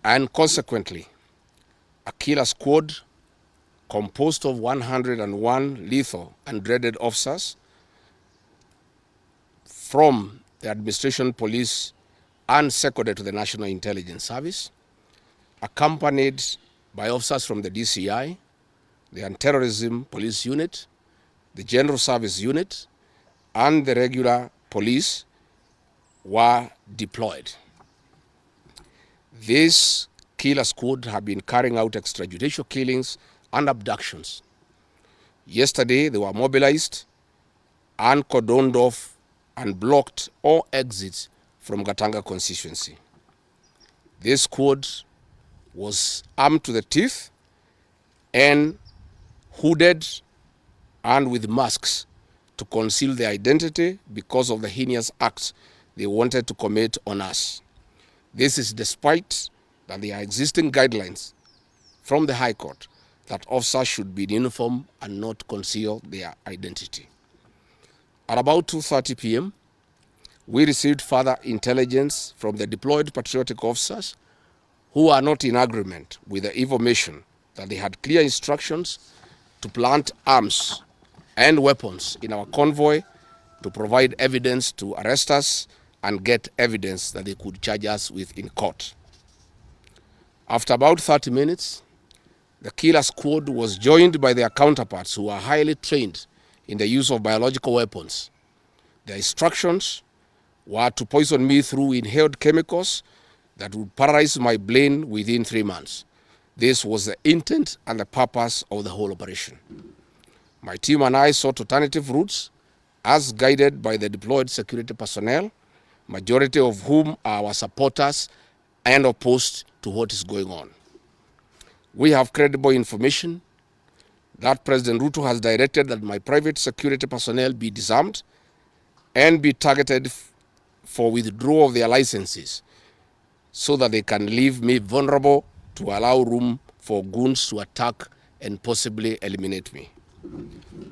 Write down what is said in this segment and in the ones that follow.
And consequently, a killer squad composed of 101 lethal and dreaded officers from the administration police and seconded to the National Intelligence Service, accompanied by officers from the DCI, the Anti-Terrorism Police Unit, the General Service Unit, and the regular police were deployed. This killer squad have been carrying out extrajudicial killings and abductions. Yesterday, they were mobilized and cordoned off and blocked all exits from Gatanga constituency. This squad was armed to the teeth and hooded and with masks to conceal their identity because of the heinous acts they wanted to commit on us. This is despite that there are existing guidelines from the High Court that officers should be in uniform and not conceal their identity. At about 2:30 p.m., we received further intelligence from the deployed patriotic officers who are not in agreement with the information that they had clear instructions to plant arms and weapons in our convoy to provide evidence to arrest us and get evidence that they could charge us with in court. After about 30 minutes, the killer squad was joined by their counterparts who are highly trained in the use of biological weapons. Their instructions were to poison me through inhaled chemicals that would paralyze my brain within 3 months. This was the intent and the purpose of the whole operation. My team and I sought alternative routes as guided by the deployed security personnel, majority of whom are our supporters and opposed to what is going on. We have credible information that President Ruto has directed that my private security personnel be disarmed and be targeted for withdrawal of their licenses so that they can leave me vulnerable to allow room for goons to attack and possibly eliminate me.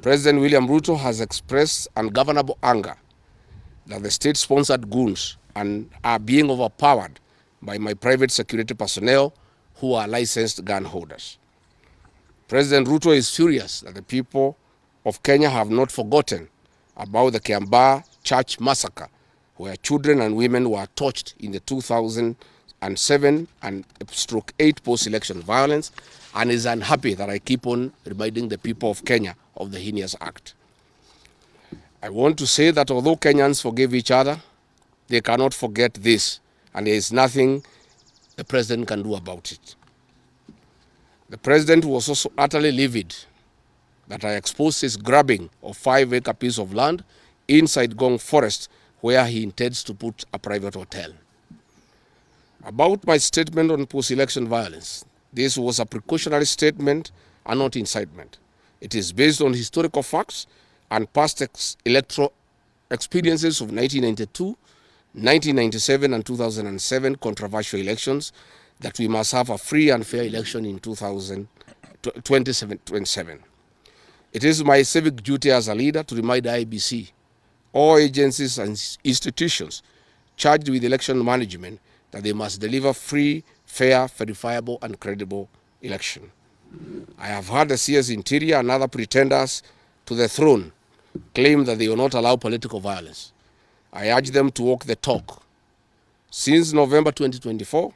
President William Ruto has expressed ungovernable anger that the state-sponsored goons are being overpowered by my private security personnel who are licensed gun holders. President Ruto is furious that the people of Kenya have not forgotten about the Kiambaa church massacre, where children and women were tortured in the 2007 and /8 post-election violence, and is unhappy that I keep on reminding the people of Kenya of the heinous act. I want to say that although Kenyans forgive each other, they cannot forget this, and there is nothing the president can do about it. The president was also utterly livid that I exposed his grabbing of 5-acre piece of land inside Gong Forest, where he intends to put a private hotel. About my statement on post-election violence, this was a precautionary statement and not incitement. It is based on historical facts and past electoral experiences of 1992, 1997 and 2007 controversial elections, that we must have a free and fair election in 2027. It is my civic duty as a leader to remind IEBC, all agencies and institutions charged with election management, that they must deliver free, fair, verifiable and credible election. I have heard the CS Interior and other pretenders to the throne claim that they will not allow political violence. I urge them to walk the talk. Since November 2024,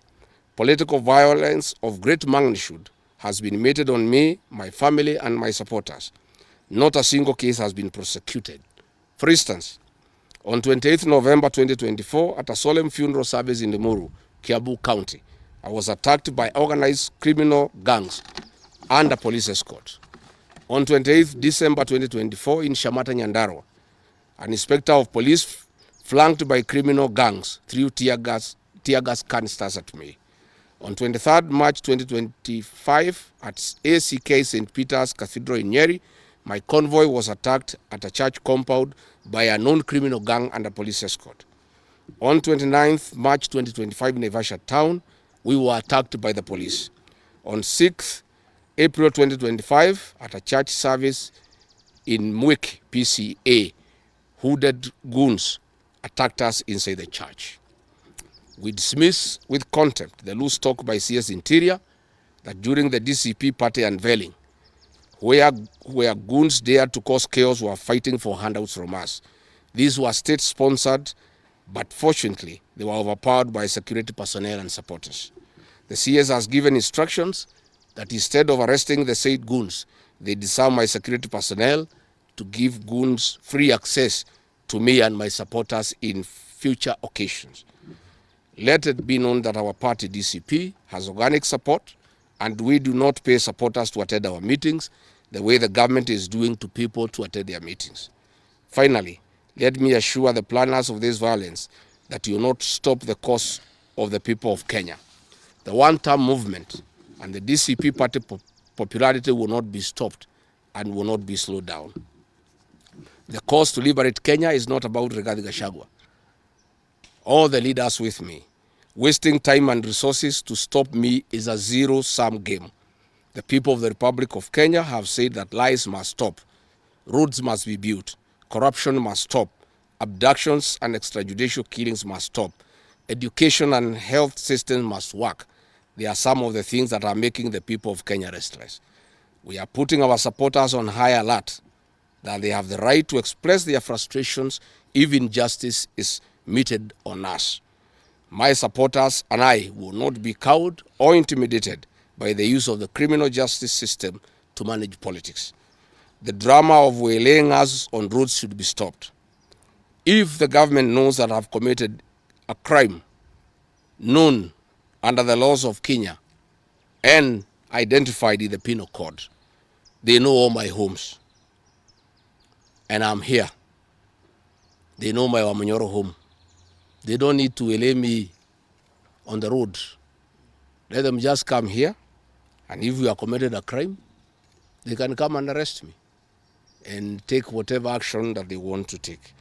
political violence of great magnitude has been meted on me, my family, and my supporters. Not a single case has been prosecuted. For instance, on 28th November 2024, at a solemn funeral service in Limuru, Kiambu County, I was attacked by organized criminal gangs and a police escort. On 28th December 2024, in Shamata, Nyandarua, an inspector of police flanked by criminal gangs threw tear gas canisters at me. On 23rd March 2025, at ACK St. Peter's Cathedral in Nyeri, my convoy was attacked at a church compound by a known criminal gang and a police escort. On 29th March 2025 in Naivasha town, we were attacked by the police. On 6th April 2025, at a church service in Mwik, PCA, hooded goons attacked us inside the church. We dismiss with contempt the loose talk by CS Interior that during the DCP party unveiling, where goons dared to cause chaos were fighting for handouts from us. These were state-sponsored, but fortunately, they were overpowered by security personnel and supporters. The CS has given instructions that instead of arresting the said goons, they disarm my security personnel to give goons free access to me and my supporters in future occasions. Let it be known that our party, DCP, has organic support, and we do not pay supporters to attend our meetings the way the government is doing to people to attend their meetings. Finally, let me assure the planners of this violence that you will not stop the cause of the people of Kenya. The one-term movement and the DCP party popularity will not be stopped and will not be slowed down. The cause to liberate Kenya is not about Rigathi Gachagua. All the leaders with me. Wasting time and resources to stop me is a zero-sum game. The people of the Republic of Kenya have said that lies must stop, roads must be built, corruption must stop, abductions and extrajudicial killings must stop, education and health systems must work. They are some of the things that are making the people of Kenya restless. We are putting our supporters on high alert that they have the right to express their frustrations if injustice is meted on us. My supporters and I will not be cowed or intimidated by the use of the criminal justice system to manage politics. The drama of waylaying us on roads should be stopped. If the government knows that I've committed a crime known under the laws of Kenya and identified in the penal code, they know all my homes. And I'm here. They know my Wamanyoro home. They don't need to waylay me on the road. Let them just come here, and if we have committed a crime, they can come and arrest me and take whatever action that they want to take.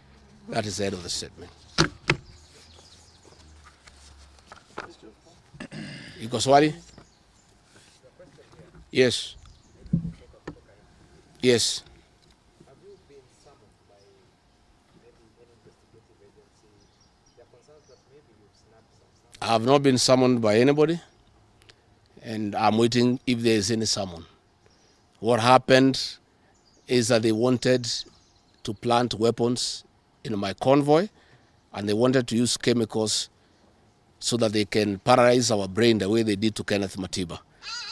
That is the end of the statement. Iko swali? Yes. Yes. Have you been summoned by maybe any investigative agency? There are concerns that maybe you've snapped some. I have not been summoned by anybody, and I'm waiting if there is any summon. What happened is that they wanted to plant weapons in my convoy, and they wanted to use chemicals so that they can paralyze our brain the way they did to Kenneth Matiba.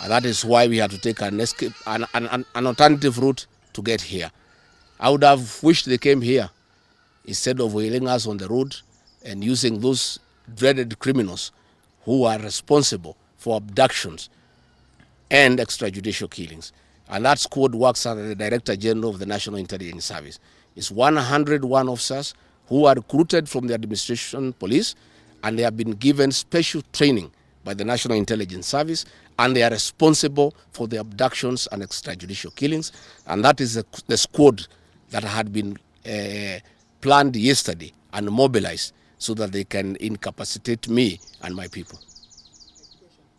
And that is why we had to take an escape, an alternative route to get here. I would have wished they came here instead of wailing us on the road and using those dreaded criminals who are responsible for abductions and extrajudicial killings. And that squad works under the Director General of the National Intelligence Service. It's 101 officers who are recruited from the administration police, and they have been given special training by the National Intelligence Service, and they are responsible for the abductions and extrajudicial killings. And that is the squad that had been planned yesterday and mobilized so that they can incapacitate me and my people.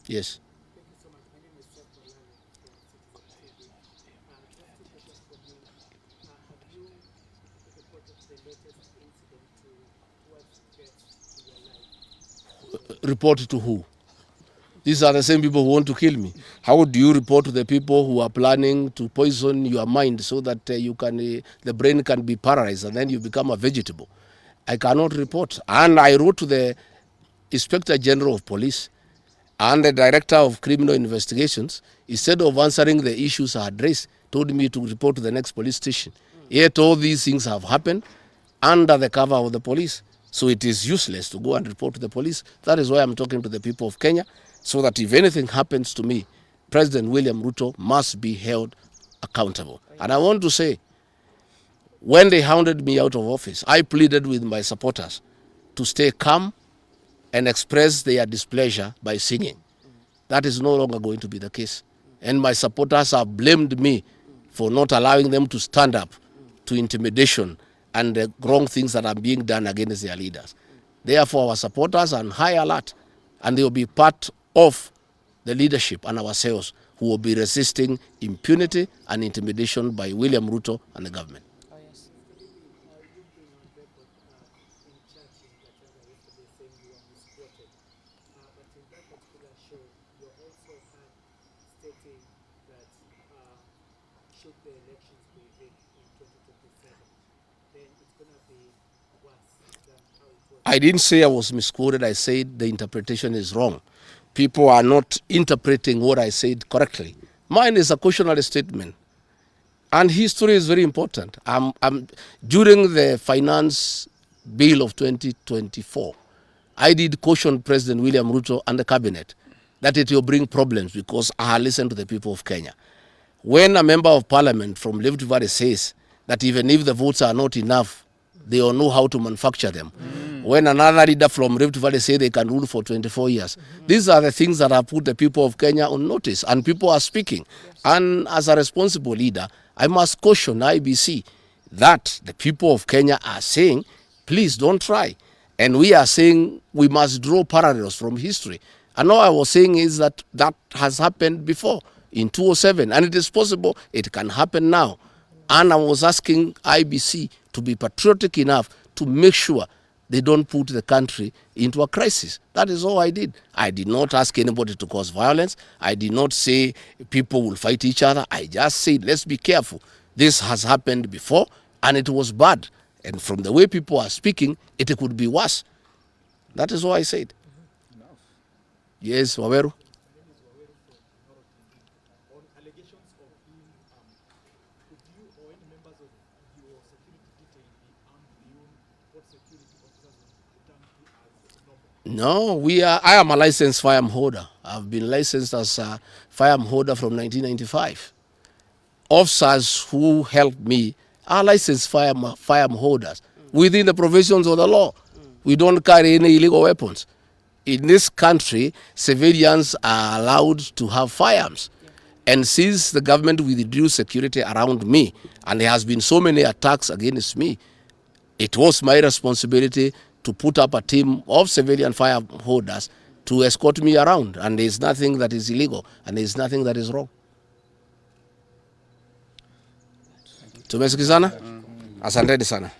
Yes. Report to who? These are the same people who want to kill me. How do you report to the people who are planning to poison your mind so that the brain can be paralyzed and then you become a vegetable? I cannot report. And I wrote to the Inspector General of Police and the Director of Criminal Investigations. Instead of answering the issues I had raised, told me to report to the next police station. Yet all these things have happened under the cover of the police. So it is useless to go and report to the police. That is why I'm talking to the people of Kenya, so that if anything happens to me, President William Ruto must be held accountable. And I want to say, when they hounded me out of office, I pleaded with my supporters to stay calm and express their displeasure by singing. That is no longer going to be the case. And my supporters have blamed me for not allowing them to stand up to intimidation and the wrong things that are being done against their leaders. Therefore, our supporters are on high alert, and they will be part of the leadership and ourselves who will be resisting impunity and intimidation by William Ruto and the government. Oh, yes. You've been on record in chat in Gachagua yesterday saying you were misquoted also had stating that should the elections be rigged in 2027, then it's going to be worse than how it was. I didn't say I was misquoted. I said the interpretation is wrong. People are not interpreting what I said correctly. Mine is a cautionary statement. And history is very important. During the finance bill of 2024, I did caution President William Ruto and the cabinet that it will bring problems because I listened to the people of Kenya. When a member of parliament from Rift Valley says that even if the votes are not enough, they will know how to manufacture them. When another leader from Rift Valley say they can rule for 24 years. These are the things that have put the people of Kenya on notice, and people are speaking. And as a responsible leader, I must caution IBC that the people of Kenya are saying, please don't try. And we are saying we must draw parallels from history. And all I was saying is that that has happened before in 2007, and it is possible it can happen now. And I was asking IBC to be patriotic enough to make sure they don't put the country into a crisis. That is all I did. I did not ask anybody to cause violence. I did not say people will fight each other. I just said, let's be careful. This has happened before, and it was bad. And from the way people are speaking, it could be worse. That is all I said. Yes, Waweru. On allegations of being could you or any members of your security detail be armed beyond what security officers would term as normal? No, I am a licensed firearm holder. I've been licensed as a firearm holder from 1995. Officers who helped me are licensed firearm holders within the provisions of the law. We don't carry any illegal weapons. In this country, civilians are allowed to have firearms. And since the government withdrew security around me, and there has been so many attacks against me, it was my responsibility to put up a team of civilian firearm holders to escort me around. And there is nothing that is illegal, and there is nothing that is wrong. Tumesikizana? Asanteni sana.